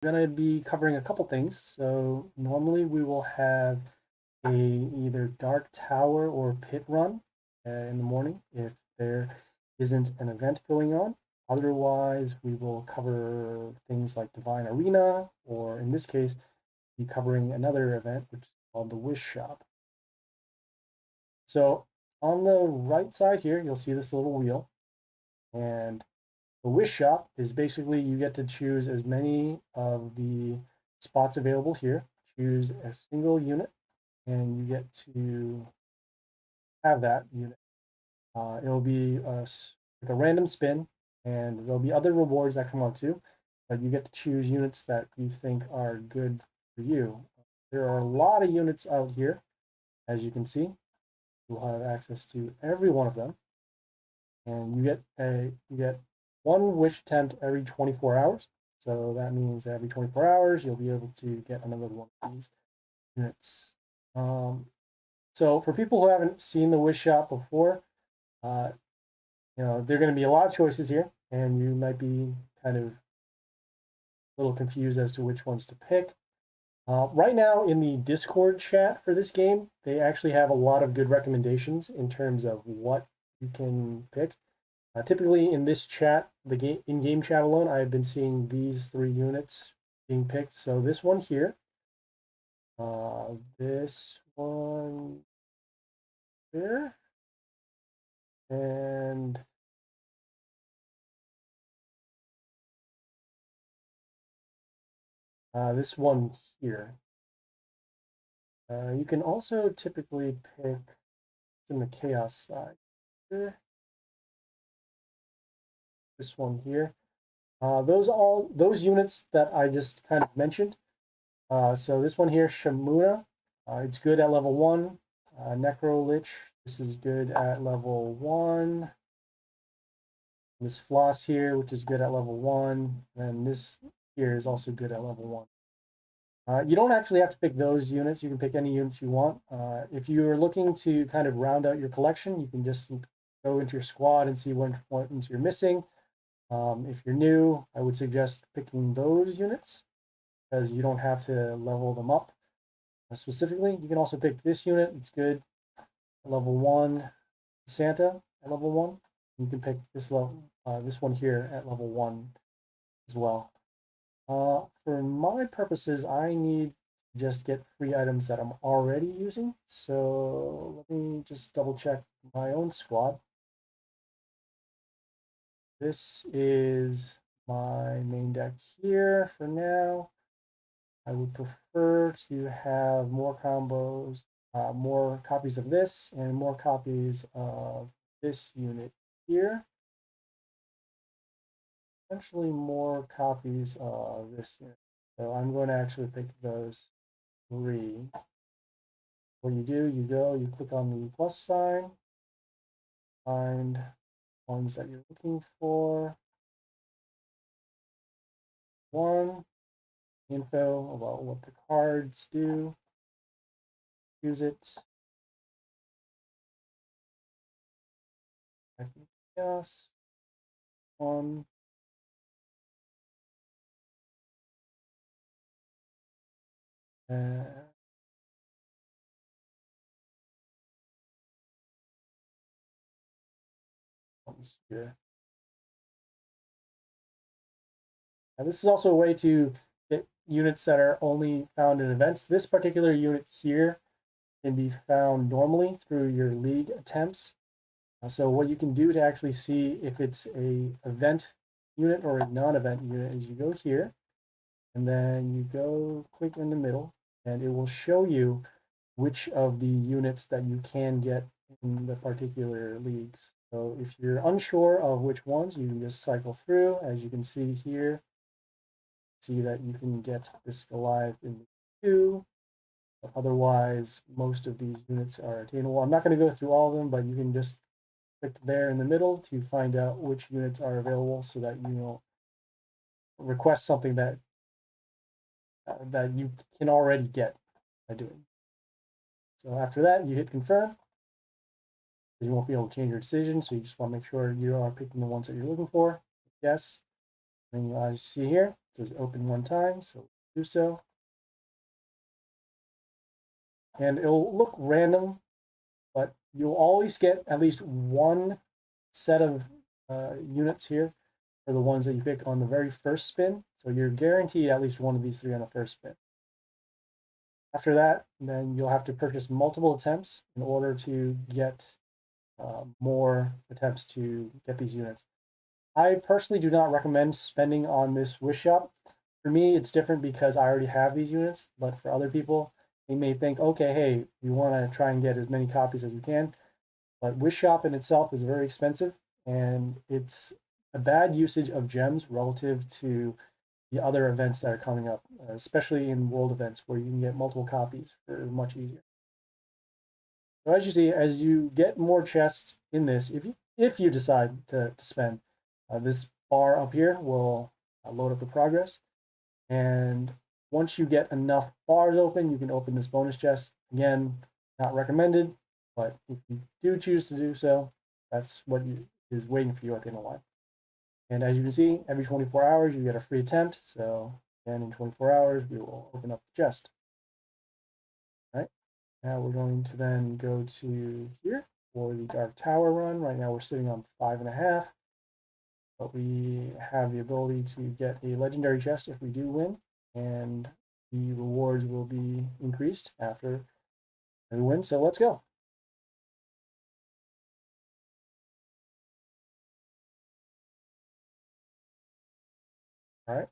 we're going to be covering a couple things. So normally we will have a either dark tower or pit run in the morning if there isn't an event going on. Otherwise, we will cover things like Divine Arena, or in this case, be covering another event which is called the Wish Shop. So on the right side here, you'll see this little wheel, and the Wish Shop is basically you get to choose as many of the spots available here. Choose a single unit, and you get to have that unit. It'll be like a random spin, and there'll be other rewards that come up too, but you get to choose units that you think are good for you. There are a lot of units out here, as you can see. You'll have access to every one of them, and you get one wish attempt every 24 hours. So that means that every 24 hours you'll be able to get another one of these units. So for people who haven't seen the wish shop before, uh, there are going to be a lot of choices here, and you might be kind of a little confused as to which ones to pick. Right now in the Discord chat for this game, they actually have a lot of good recommendations in terms of what you can pick. Typically in this chat, the in-game chat alone, I've been seeing these 3 units being picked. So this one here, this one here, and this one here. You can also typically pick in the chaos side here, this one here. Those units that I just kind of mentioned. So this one here, Shamuna, it's good at level 1. Necro Lich, this is good at level 1. This Floss here, which is good at level 1. And this here is also good at level 1. You don't actually have to pick those units. You can pick any units you want. If you're looking to kind of round out your collection, you can just go into your squad and see what ones you're missing. If you're new, I would suggest picking those units because you don't have to level them up specifically. You can also pick this unit. It's good at level 1. Santa at level 1. You can pick this one here at level 1 as well. For my purposes, I need to just get free items that I'm already using. So let me just double check my own squad. This is my main deck here for now. I would prefer to have more combos, more copies of this, and more copies of this unit here. Actually, more copies of this unit. So I'm going to actually pick those 3. What you do, you click on the plus sign, find ones that you're looking for. One, info about what the cards do. Use it. Yes. One. Uh, here. And this is also a way to get units that are only found in events. This particular unit here can be found normally through your league attempts. So what you can do to actually see if it's a event unit or a non-event unit is you go here, and then you go click in the middle, and it will show you which of the units that you can get in the particular leagues. So if you're unsure of which ones, you can just cycle through. As you can see here, see that you can get this Goliath in 2. But otherwise, most of these units are attainable. I'm not going to go through all of them, but you can just click there in the middle to find out which units are available so that you request something that you can already get by doing. So after that, you hit confirm. You won't be able to change your decision, so you just want to make sure you are picking the ones that you're looking for. Yes. And as you see here, it says open one time, so do so. And it'll look random, but you'll always get at least one set of units here for the ones that you pick on the very first spin. So you're guaranteed at least one of these three on the first spin. After that, then you'll have to purchase multiple attempts in order to get more attempts to get these units. I personally do not recommend spending on this wish shop. For me, it's different because I already have these units, but for other people, they may think, okay, hey, we want to try and get as many copies as we can. But wish shop in itself is very expensive, and it's a bad usage of gems relative to the other events that are coming up, especially in world events where you can get multiple copies for much easier. So as you see, as you get more chests in this, if you decide to spend, this bar up here will load up the progress. And once you get enough bars open, you can open this bonus chest. Again, not recommended, but if you do choose to do so, that's what is waiting for you at the end of the line. And as you can see, every 24 hours, you get a free attempt. So again, in 24 hours, we will open up the chest. All right. Now we're going to then go to here for the Dark Tower run. Right now we're sitting on 5.5, but we have the ability to get a legendary chest if we do win, and the rewards will be increased after we win. So let's go. All right.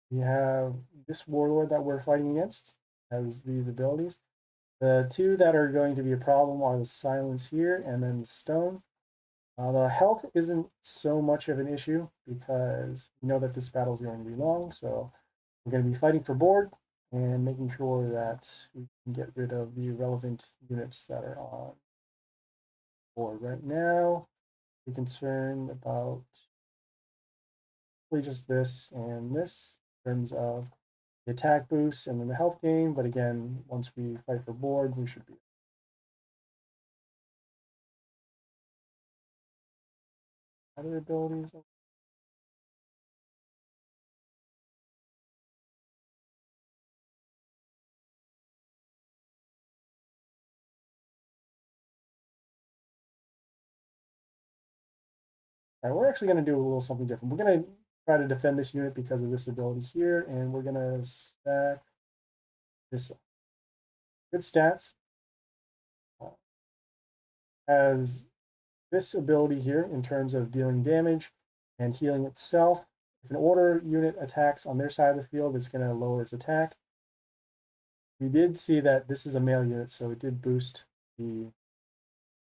We have this warlord that we're fighting against has these abilities. The two that are going to be a problem are the silence here and then the stone. The health isn't so much of an issue because we know that this battle is going to be long, so we're going to be fighting for board and making sure that we can get rid of the relevant units that are on board. Right now, we're concerned about just this and this in terms of the attack boost and then the health gain, but again, once we fight for board, we should be other abilities. All right, we're actually going to do a little something different. We're going to try to defend this unit because of this ability here, and we're going to stack this good stats as this ability here in terms of dealing damage and healing itself. If an order unit attacks on their side of the field, it's going to lower its attack. We did see that this is a melee unit, so it did boost the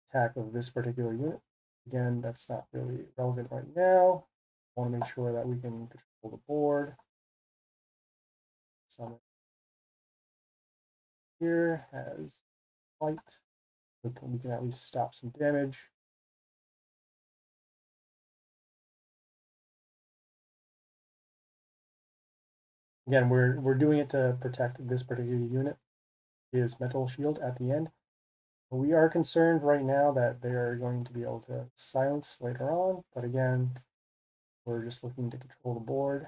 attack of this particular unit. Again, that's not really relevant right now. I want to make sure that we can control the board. Summon here has light. We can at least stop some damage. Again, we're doing it to protect this particular unit. Is metal shield at the end. We are concerned right now that they are going to be able to silence later on, but again, we're just looking to control the board.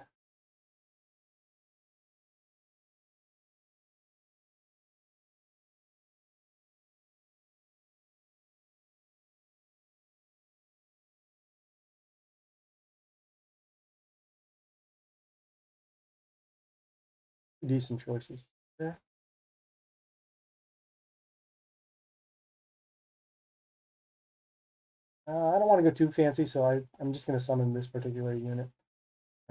Decent choices there. I don't want to go too fancy, so I'm just going to summon this particular unit.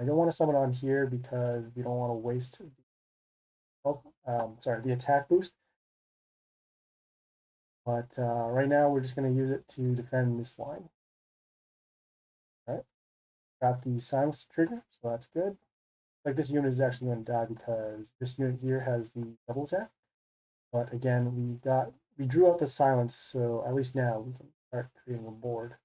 I don't want to summon on here because we don't want to waste the attack boost. But right now, we're just going to use it to defend this line. All right, got the silence trigger, so that's good. Like this unit is actually going to die because this unit here has the double attack. But again, we drew out the silence, so at least now we can start creating a board.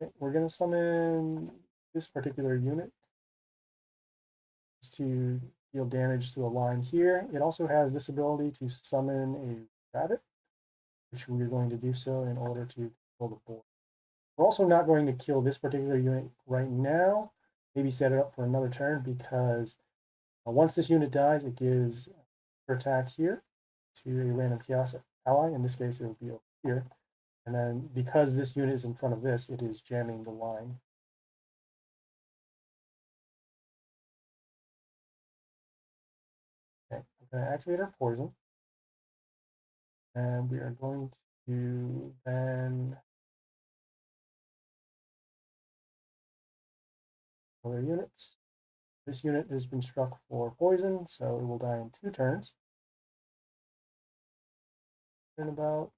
Okay, we're going to summon this particular unit to deal damage to the line here. It also has this ability to summon a rabbit, which we're going to do so in order to control the board. We're also not going to kill this particular unit right now, maybe set it up for another turn, because once this unit dies, it gives attack here to a random chaos ally. In this case, it will be over here. And then because this unit is in front of this, it is jamming the line. Okay, I'm going to activate our poison. And we are going to then other units. This unit has been struck for poison, so it will die in 2 turns. Turnabout.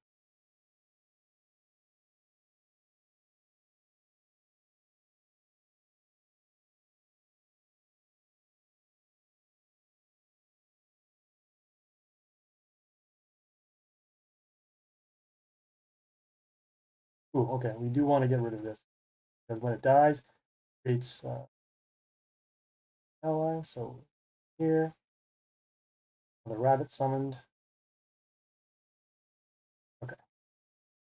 Ooh, okay, we do want to get rid of this because when it dies, it creates ally. So here, the rabbit summoned. Okay,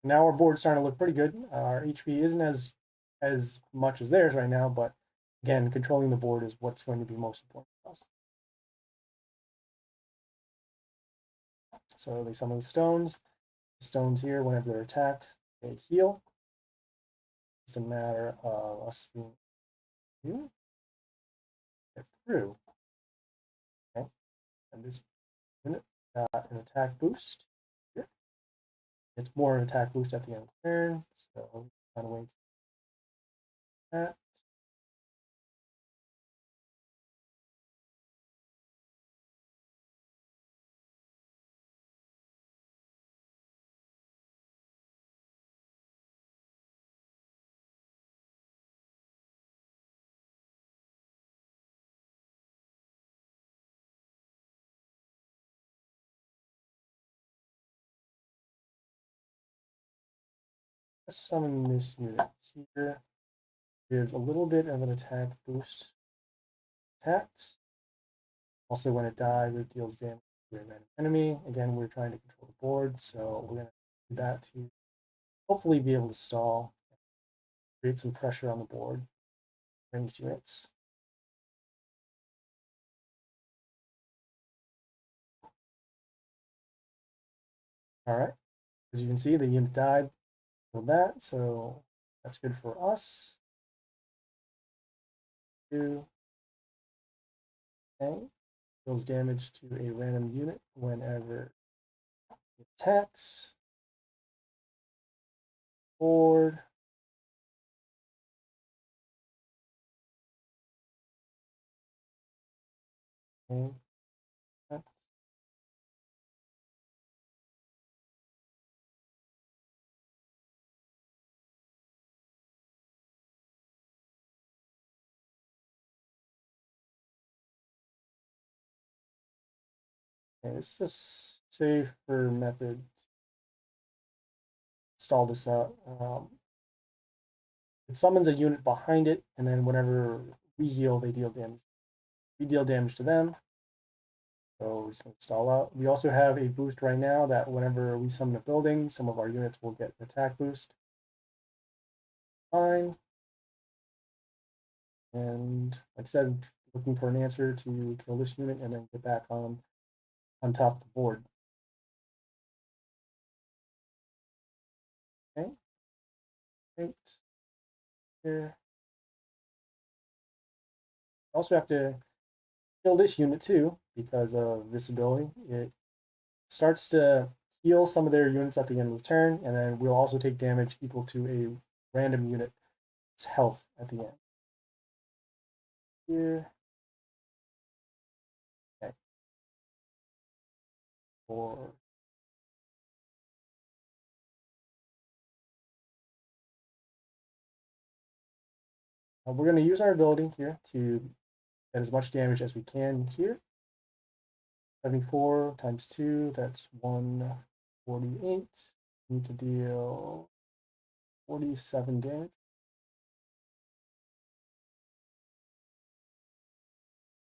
now our board's starting to look pretty good. Our HP isn't as much as theirs right now, but again, controlling the board is what's going to be most important for us. So they summon the stones. The stones here, whenever they're attacked, they heal. It's a matter of us being able to get through. Okay, and this unit got an attack boost here. It's more an attack boost at the end of the turn, so kind of wait that. Let's summon this unit here. Gives a little bit of an attack boost. Attacks. Also, when it dies, it deals damage to a random enemy. Again, we're trying to control the board, so we're going to do that to hopefully be able to stall, create some pressure on the board, ranged units. All right, as you can see, the unit died for that, so that's good for us. 2. Okay, deals damage to a random unit whenever it attacks. Board. Okay. Okay, it's just safer method to stall this out. It summons a unit behind it, and then whenever we heal, they deal damage. We deal damage to them. So we're just going to stall out. We also have a boost right now that whenever we summon a building, some of our units will get an attack boost. Fine. And like I said, looking for an answer to kill this unit and then get back on top of the board. Okay. Great. Here. Also have to kill this unit too because of this ability. It starts to heal some of their units at the end of the turn, and then we'll also take damage equal to a random unit's health at the end. Here. Okay. Or we're going to use our ability here to get as much damage as we can here. 74 times 2, that's 148. Need to deal 47 damage.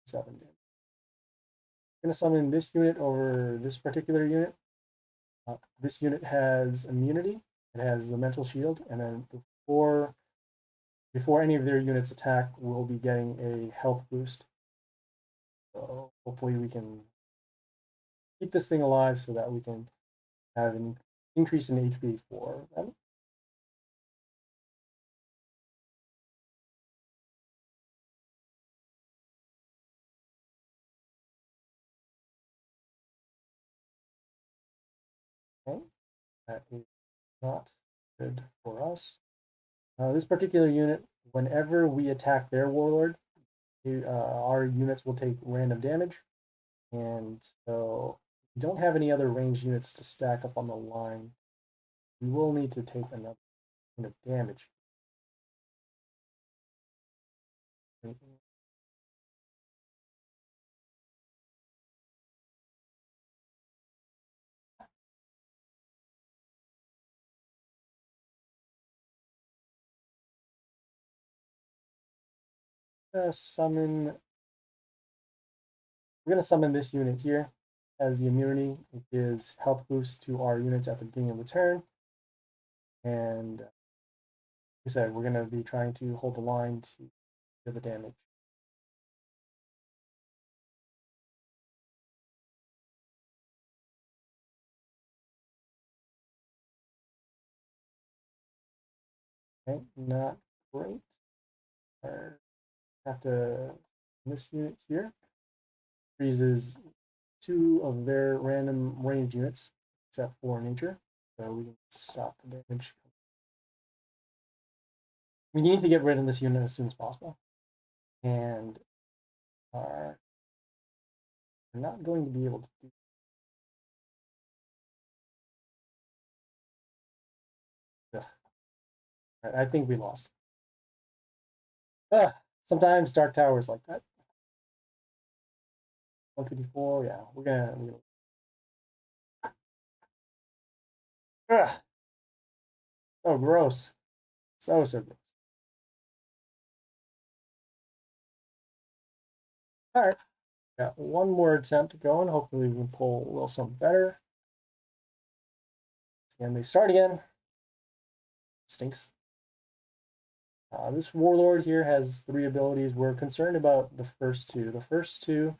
7 damage. I'm going to summon this unit over this particular unit. This unit has immunity. It has the mental shield, and then before any of their units attack, we'll be getting a health boost. So hopefully we can keep this thing alive so that we can have an increase in HP for them. Okay, that is not good for us. This particular unit, whenever we attack their warlord, our units will take random damage. And so we don't have any other ranged units to stack up on the line. We will need to take another point of damage. Summon. We're going to summon this unit here as the immunity. It gives health boost to our units at the beginning of the turn. And like I said, we're going to be trying to hold the line to do the damage. Okay, not great. I have to this unit here freezes 2 of their random range units, except for nature, so we can stop the damage. We need to get rid of this unit as soon as possible, and we're not going to be able to do. Ugh. I think we lost. Sometimes Dark Towers like that. 154, yeah, we're gonna. Ugh. So gross. So gross. All right, got one more attempt going. Hopefully, we can pull a little something better. And they start again. Stinks. This warlord here has 3 abilities. We're concerned about the first 2. The first 2,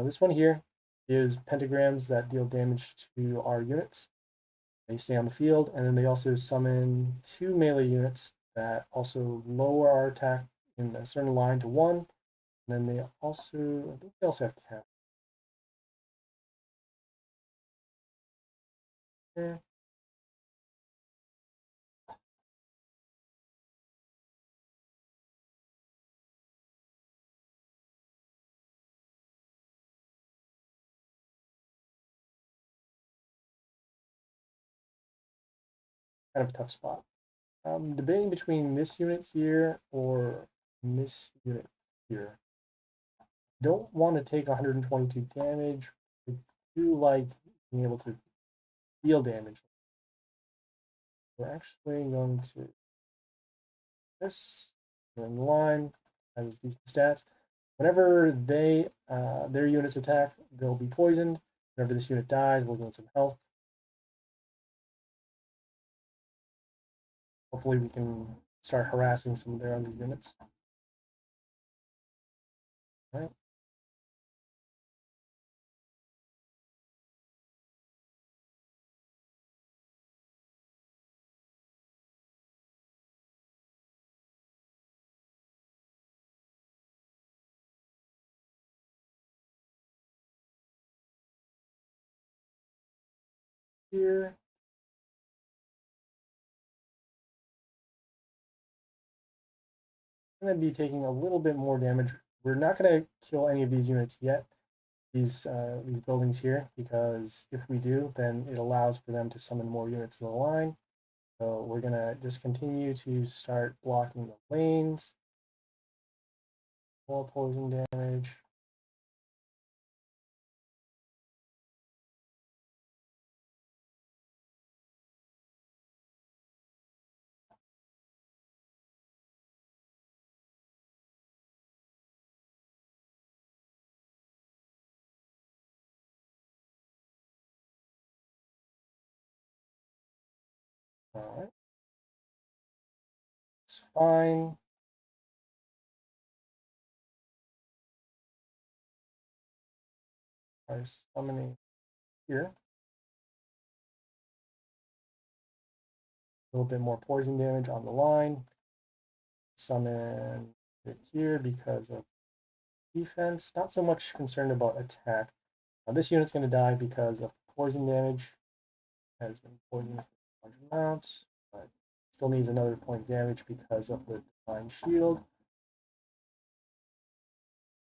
this one here, is pentagrams that deal damage to our units. They stay on the field, and then they also summon 2 melee units that also lower our attack in a certain line to 1. And then they also, I think they also have cap. Yeah. Kind of a tough spot. I'm debating between this unit here or this unit here. Don't want to take 122 damage. I do like being able to deal damage. We're actually going to this in the line has decent stats. Whenever their units attack, they'll be poisoned. Whenever this unit dies, we'll gain some health. Hopefully, we can start harassing some of their other units. All right. Here. I'm going to be taking a little bit more damage. We're not going to kill any of these units yet, these buildings here, because if we do, then it allows for them to summon more units to the line. So we're going to just continue to start blocking the lanes. More poison damage. All right, it's fine. Try summoning here. A little bit more poison damage on the line. Summon it here because of defense. Not so much concerned about attack. This unit's going to die because of poison damage. Has been poisoned for a large amount, but still needs another point of damage because of the divine shield.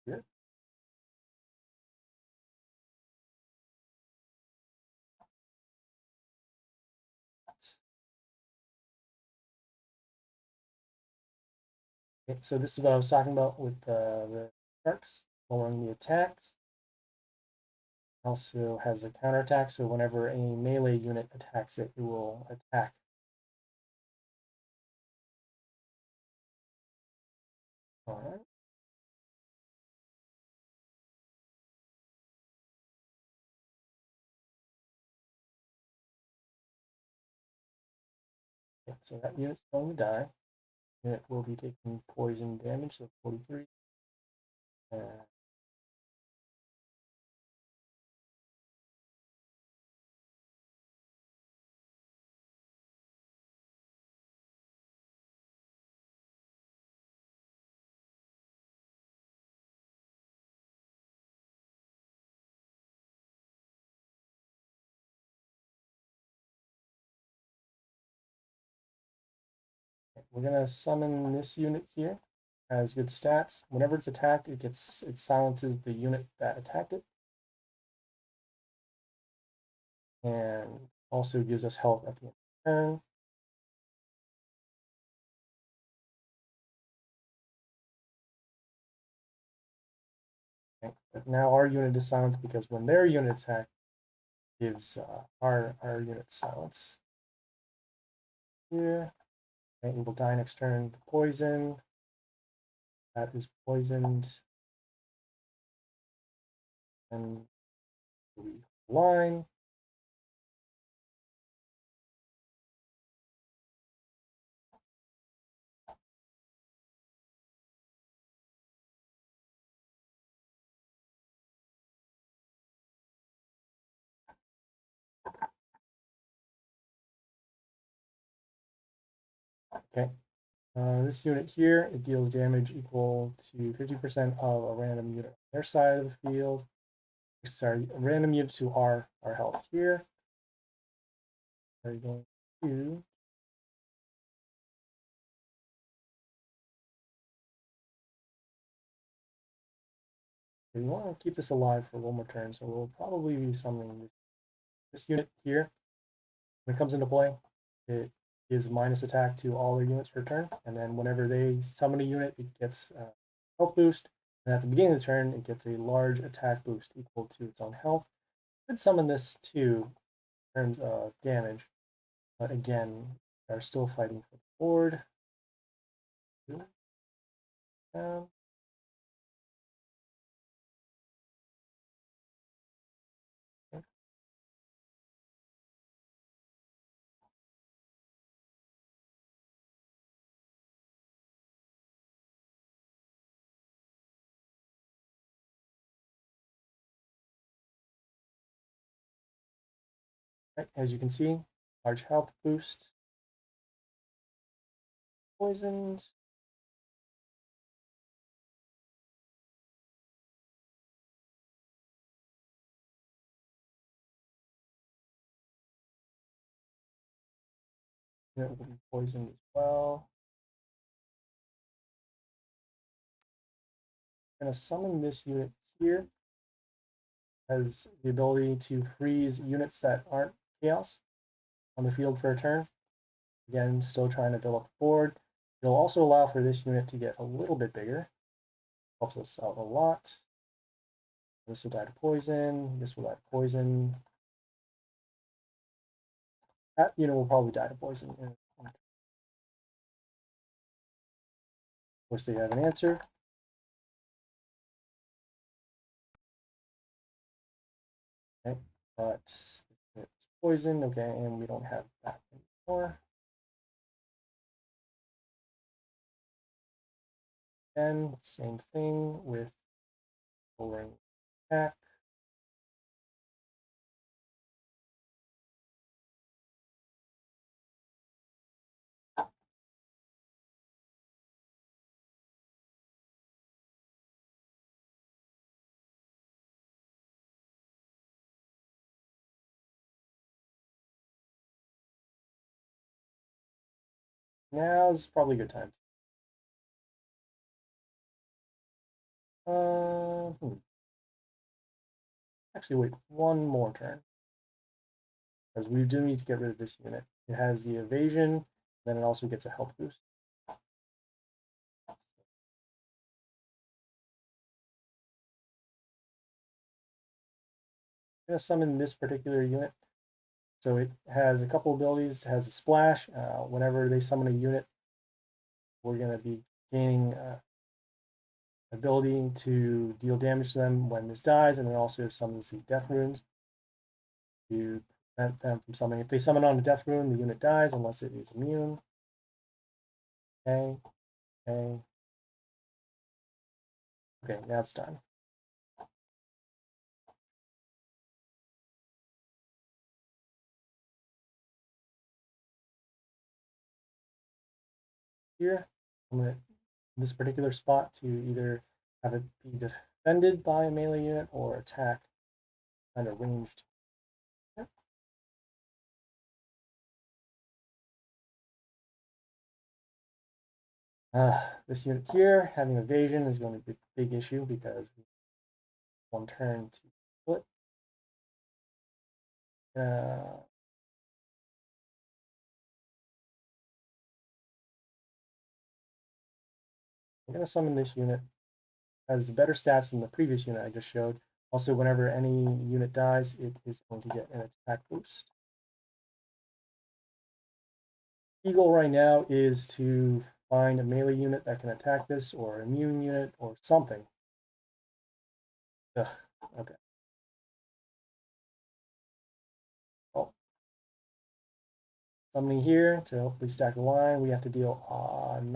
Here. Okay, so this is what I was talking about with the sharks, lowering the attacks. Also has a counterattack, so whenever a melee unit attacks it, it will attack. All right. Okay, so that unit's going to die. Unit will be taking poison damage, so 43. We're gonna summon this unit here. Has good stats. Whenever it's attacked, it silences the unit that attacked it, and also gives us health at the end of the turn. Okay. But now our unit is silenced because when their unit attack gives our unit silence. Here, okay, it will die next turn. The poison that is poisoned, and we line. Okay. This unit here, it deals damage equal to 50% of a random unit on their side of the field. Sorry, a random unit to our health here. We're going to we want to keep this alive for one more turn, so we'll probably be summoning this unit here. When it comes into play, it gives minus attack to all their units per turn, and then whenever they summon a unit, it gets a health boost, and at the beginning of the turn, it gets a large attack boost equal to its own health. Could summon this too in terms of damage, but again, they're still fighting for the board. Um, right, as you can see, large health boost, poisoned. It will be poisoned as well. I'm going to summon this unit here. Has the ability to freeze units that aren't chaos on the field for a turn. Again, still trying to build up the board. It'll also allow for this unit to get a little bit bigger. Helps us out a lot. This will die to poison. This will die to poison. That unit will probably die to poison. Of course, they have an answer. Okay, but it's poison. Okay, and we don't have that anymore. Again, same thing with lowering attack. Now is probably a good time. Uh, hmm. Actually, wait, one more turn. Because we do need to get rid of this unit. It has the evasion, then it also gets a health boost. I'm going to summon this particular unit. So it has a couple abilities. It has a splash. Whenever they summon a unit, we're going to be gaining ability to deal damage to them when this dies, and it also summons these death runes to prevent them from summoning. If they summon on a death rune, the unit dies unless it is immune. Okay, okay. Okay, now it's done. Here, I'm going to, in this particular spot, to either have it be defended by a melee unit or attack kind of ranged. This unit here, having evasion, is going to be a big issue because one turn to split. I'm going to summon this unit. Has better stats than the previous unit I just showed. Also, whenever any unit dies, it is going to get an attack boost. Key goal right now is to find a melee unit that can attack this, or an immune unit, or something. Ugh, okay. Well, summoning here to hopefully stack a line, we have to deal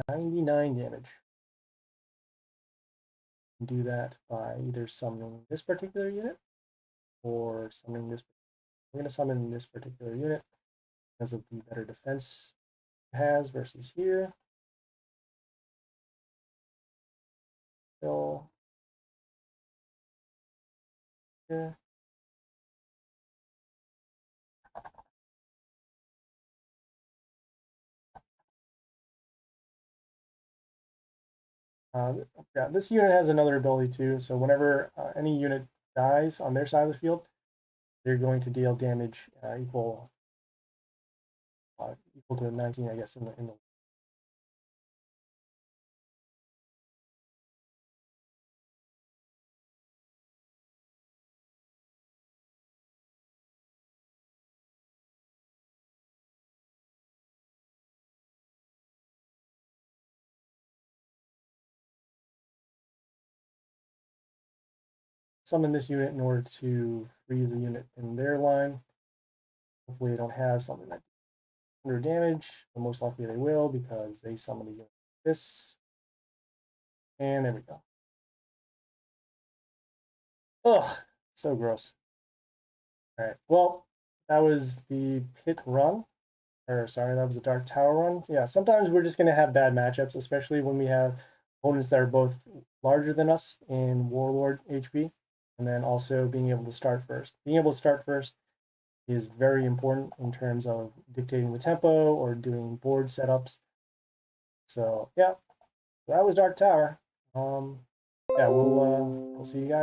99 damage. Do that by either summoning this particular unit or summoning this. We're going to summon this particular unit because of the better defense it has versus here. So here. Yeah, this unit has another ability too. So whenever any unit dies on their side of the field, they're going to deal damage equal to 19, I guess, in the summon this unit in order to freeze the unit in their line. Hopefully they don't have something like 100 damage, but most likely they will because they summon a unit like this. And there we go. Ugh, so gross. All right, well, that was the pit run. Or sorry, that was the Dark Tower run. Yeah, sometimes we're just going to have bad matchups, especially when we have opponents that are both larger than us in Warlord HP, and then also being able to start first. Being able to start first is very important in terms of dictating the tempo or doing board setups. So yeah, that was Dark Tower. Yeah, we'll see you guys.